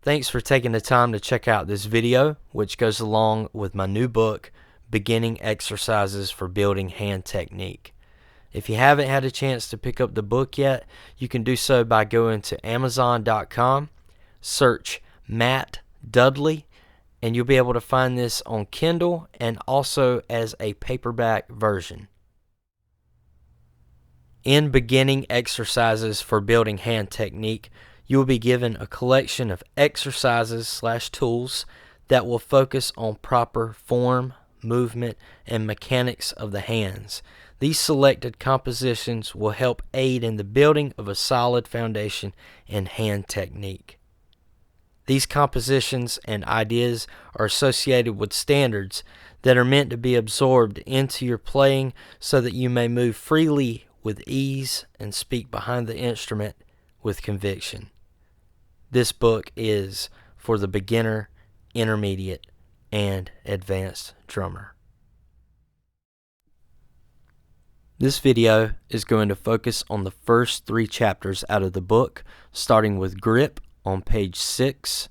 Thanks for taking the time to check out this video, which goes along with my new book, Beginning Exercises for Building Hand Technique. If you haven't had a chance to pick up the book yet, you can do so by going to Amazon.com, search Matt Dudley, and you'll be able to find this on Kindle and also as a paperback version. In Beginning Exercises for Building Hand Technique, you will be given a collection of exercises/tools that will focus on proper form, movement, and mechanics of the hands. These selected compositions will help aid in the building of a solid foundation in hand technique. These compositions and ideas are associated with standards that are meant to be absorbed into your playing so that you may move freely with ease and speak behind the instrument with conviction. This book is for the beginner, intermediate, and advanced drummer. This video is going to focus on the first 3 chapters out of the book, starting with grip on page 6,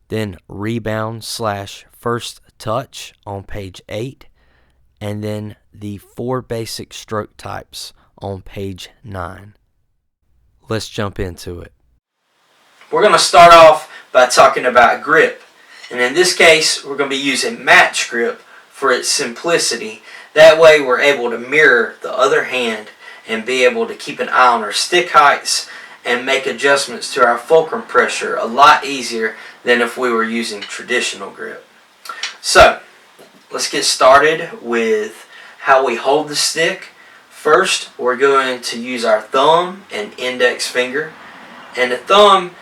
then rebound/first touch on page 8, and then the 4 basic stroke types on page 9. Let's jump into it. We're going to start off by talking about grip. And in this case, we're going to be using match grip for its simplicity. That way we're able to mirror the other hand and be able to keep an eye on our stick heights and make adjustments to our fulcrum pressure a lot easier than if we were using traditional grip. So, let's get started with how we hold the stick. First, we're going to use our thumb and index finger. And the thumb,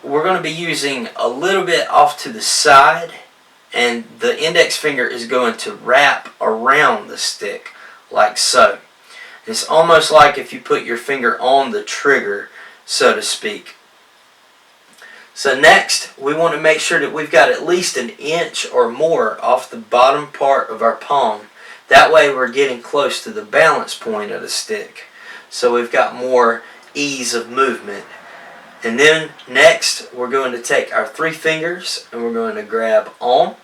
we're going to be using a little bit off to the side, and the index finger is going to wrap around the stick like so. It's almost like if you put your finger on the trigger, so to speak. So next, we want to make sure that we've got at least an inch or more off the bottom part of our palm. That way we're getting close to the balance point of the stick. So we've got more ease of movement. And then next, we're going to take our 3 fingers and we're going to grab on.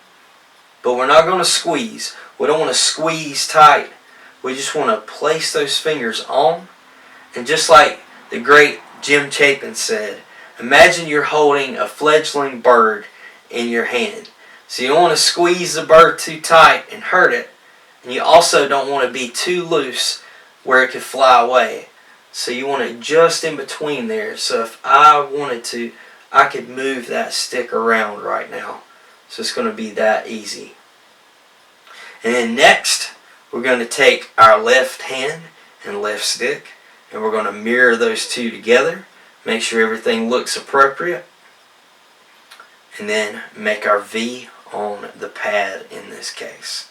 But we're not going to squeeze. We don't want to squeeze tight. We just want to place those fingers on. And just like the great Jim Chapin said, imagine you're holding a fledgling bird in your hand. So you don't want to squeeze the bird too tight and hurt it. And you also don't want to be too loose where it could fly away. So you want it just in between there. So if I wanted to, I could move that stick around right now. So it's going to be that easy. And then next, we're going to take our left hand and left stick, and we're going to mirror those two together. Make sure everything looks appropriate. And then make our V on the pad in this case.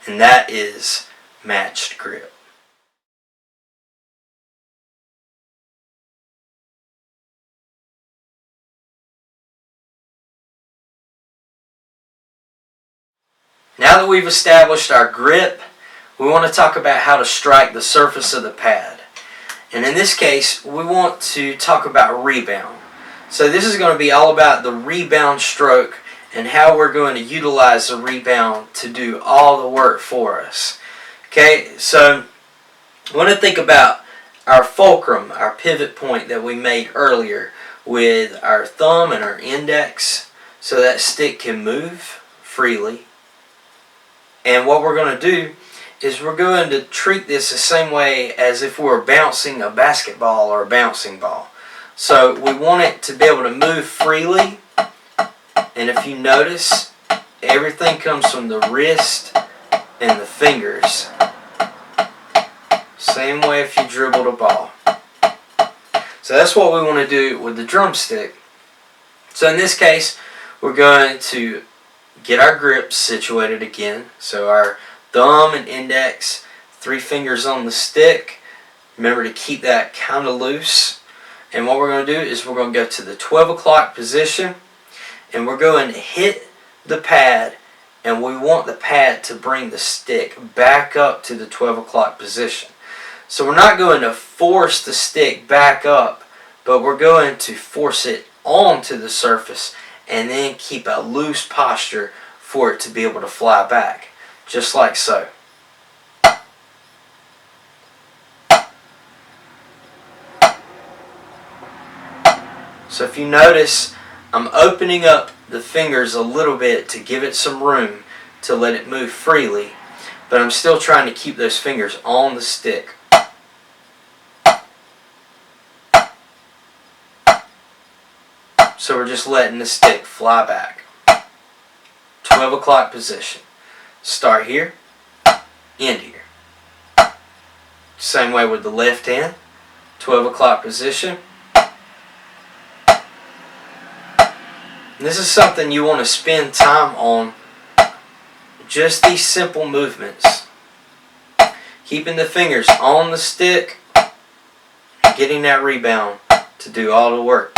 And that is matched grip. Now that we've established our grip, we want to talk about how to strike the surface of the pad. And in this case, we want to talk about rebound. So this is going to be all about the rebound stroke and how we're going to utilize the rebound to do all the work for us. Okay, so I want to think about our fulcrum, our pivot point that we made earlier with our thumb and our index so that stick can move freely. And what we're going to do is we're going to treat this the same way as if we were bouncing a basketball or a bouncing ball. So we want it to be able to move freely. And if you notice, everything comes from the wrist and the fingers. Same way if you dribbled a ball. So that's what we want to do with the drumstick. So in this case, we're going to get our grips situated again. So our thumb and index, 3 fingers on the stick. Remember to keep that kind of loose. And what we're going to do is we're going to go to the 12 o'clock position. And we're going to hit the pad. And we want the pad to bring the stick back up to the 12 o'clock position. So we're not going to force the stick back up, but we're going to force it onto the surface and then keep a loose posture for it to be able to fly back, just like so. So if you notice, I'm opening up the fingers a little bit to give it some room to let it move freely, but I'm still trying to keep those fingers on the stick. So we're just letting the stick fly back. 12 o'clock position. Start here, end here. Same way with the left hand. 12 o'clock position. And this is something you want to spend time on. Just these simple movements. Keeping the fingers on the stick, getting that rebound to do all the work.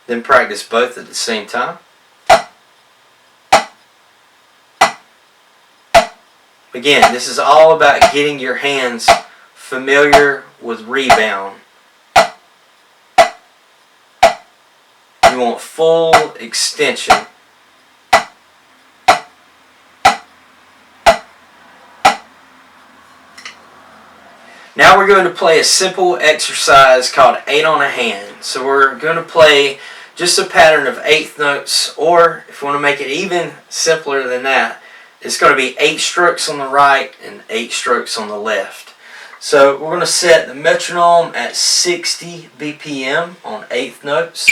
Then practice both at the same time. Again, this is all about getting your hands familiar with rebound. You want full extension. Now we're going to play a simple exercise called 8 on a hand. So we're going to play just a pattern of 8th notes, or if you want to make it even simpler than that, it's going to be 8 strokes on the right and 8 strokes on the left. So we're going to set the metronome at 60 BPM on 8th notes.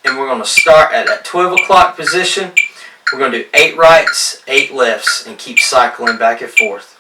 And we're going to start at that 12 o'clock position. We're going to do 8 rights, 8 lefts, and keep cycling back and forth.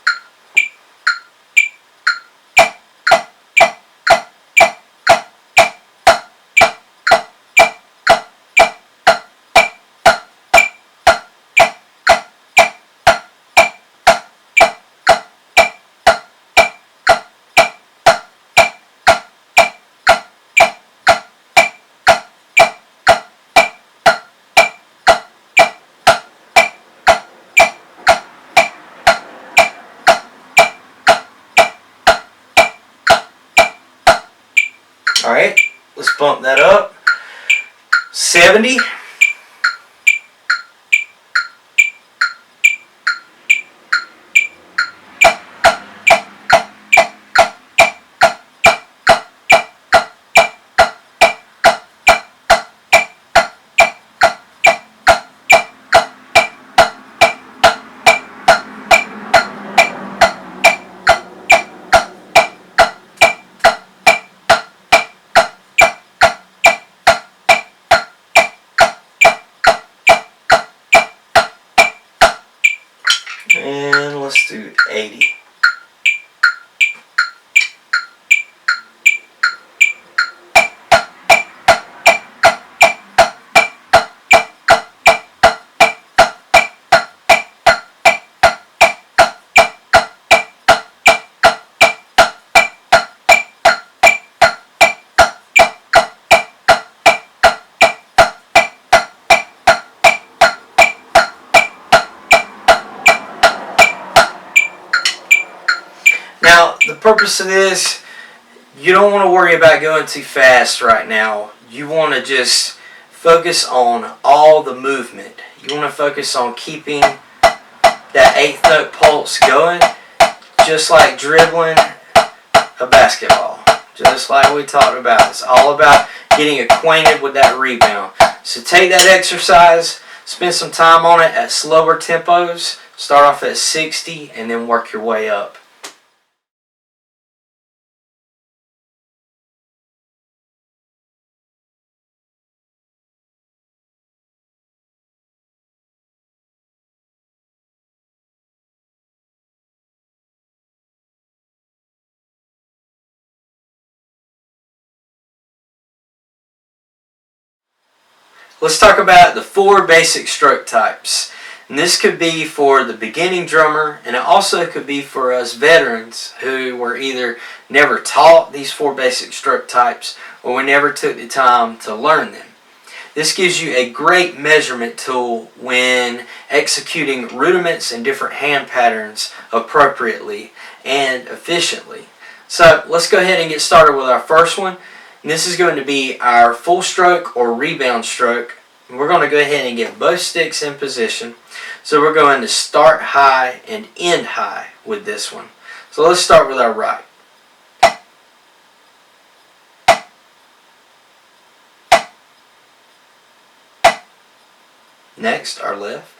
Alright, let's bump that up. 70. And let's do 80. Now, the purpose of this, you don't want to worry about going too fast right now. You want to just focus on all the movement. You want to focus on keeping that 8th note pulse going, just like dribbling a basketball. Just like we talked about. It's all about getting acquainted with that rebound. So take that exercise, spend some time on it at slower tempos. Start off at 60 and then work your way up. Let's talk about the 4 basic stroke types. And this could be for the beginning drummer, and it also could be for us veterans who were either never taught these 4 basic stroke types or we never took the time to learn them. This gives you a great measurement tool when executing rudiments and different hand patterns appropriately, and efficiently. So let's go ahead and get started with our first one. And this is going to be our full stroke or rebound stroke. We're going to go ahead and get both sticks in position. So we're going to start high and end high with this one. So let's start with our right. Next, our left.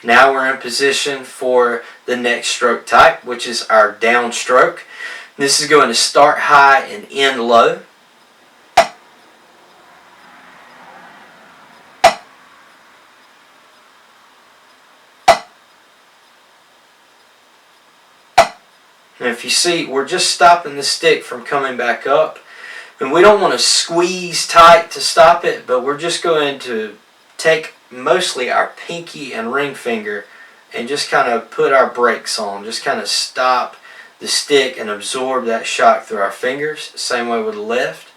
Now we're in position for the next stroke type, which is our down stroke. This is going to start high and end low. And if you see, we're just stopping the stick from coming back up. And we don't want to squeeze tight to stop it, but we're just going to take mostly our pinky and ring finger and just kind of put our brakes on. Just kind of stop the stick and absorb that shock through our fingers. Same way with the left.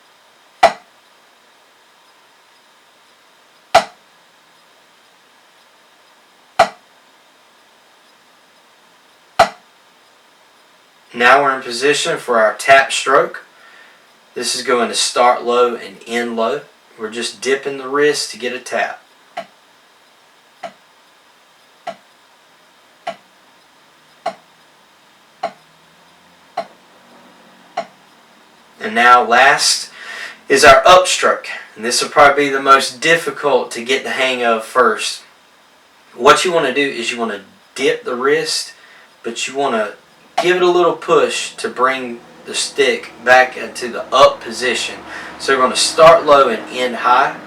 Now we're in position for our tap stroke. This is going to start low and end low. We're just dipping the wrist to get a tap. And now last is our upstroke. And this will probably be the most difficult to get the hang of first. What you want to do is you want to dip the wrist, but you want to give it a little push to bring the stick back into the up position. So we're going to start low and end high.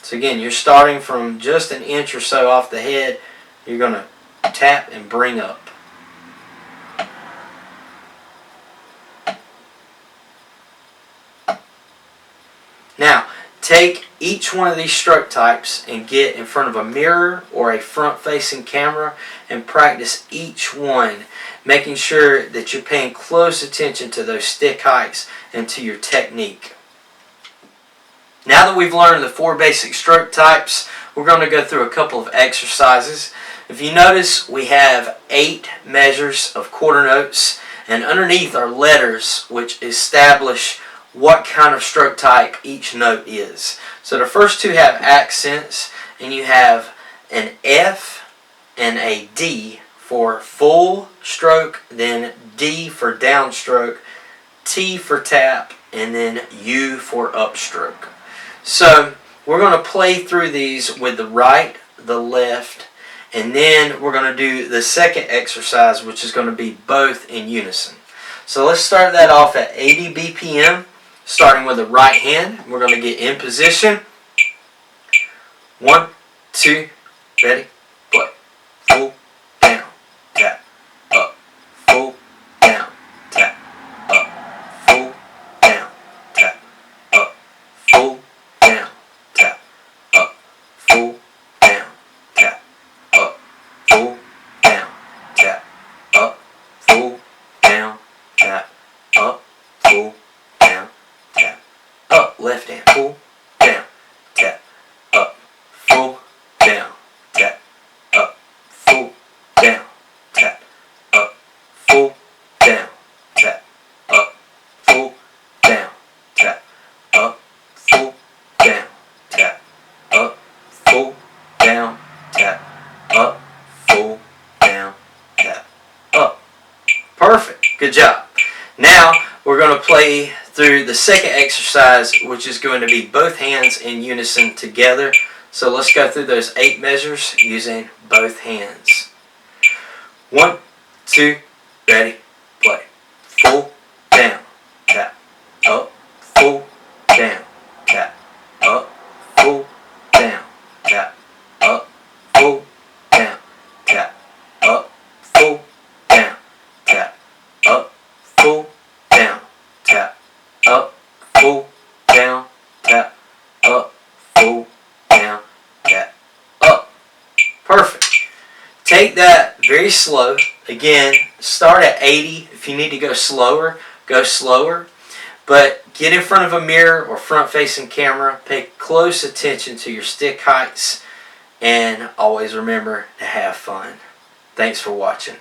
So again, you're starting from just an inch or so off the head. You're going to tap and bring up. Now, take each one of these stroke types and get in front of a mirror or a front-facing camera and practice each one, making sure that you're paying close attention to those stick heights and to your technique. Now that we've learned the 4 basic stroke types, we're going to go through a couple of exercises. If you notice, we have 8 measures of quarter notes, and underneath are letters which establish what kind of stroke type each note is. So the first 2 have accents, and you have an F and a D for full stroke, then D for downstroke, T for tap, and then U for upstroke. So we're going to play through these with the right, the left, and then we're going to do the second exercise, which is going to be both in unison. So let's start that off at 80 BPM. Starting with the right hand, we're going to get in position. 1, 2, ready, play. Full, down, tap, up, full, down, tap, up, full, down, tap, up, full, down, tap, up, full, down, tap, up, full, down, tap, up, full, down, tap, up, full, down, tap, up, left hand, full, down, tap, up, full, down, tap, up, full, down, tap, up, full, down, tap, up, full, down, tap, up, full, down, tap, up, full, down, tap, up, full, down, tap, up. Perfect. Good job. Now we're going to play through the second exercise, which is going to be both hands in unison together. So let's go through those 8 measures using both hands. 1, 2, ready, play. Full, down, tap, up, full, down, tap, up, full, down, tap, up, full, down, tap, up, full, down, tap, up, full, down, tap, up, full, down, tap, up, full, down, tap, up. Perfect. Take that very slow. Again, start at 80. If you need to go slower, go slower. But get in front of a mirror or front-facing camera. Pay close attention to your stick heights. And always remember to have fun. Thanks for watching.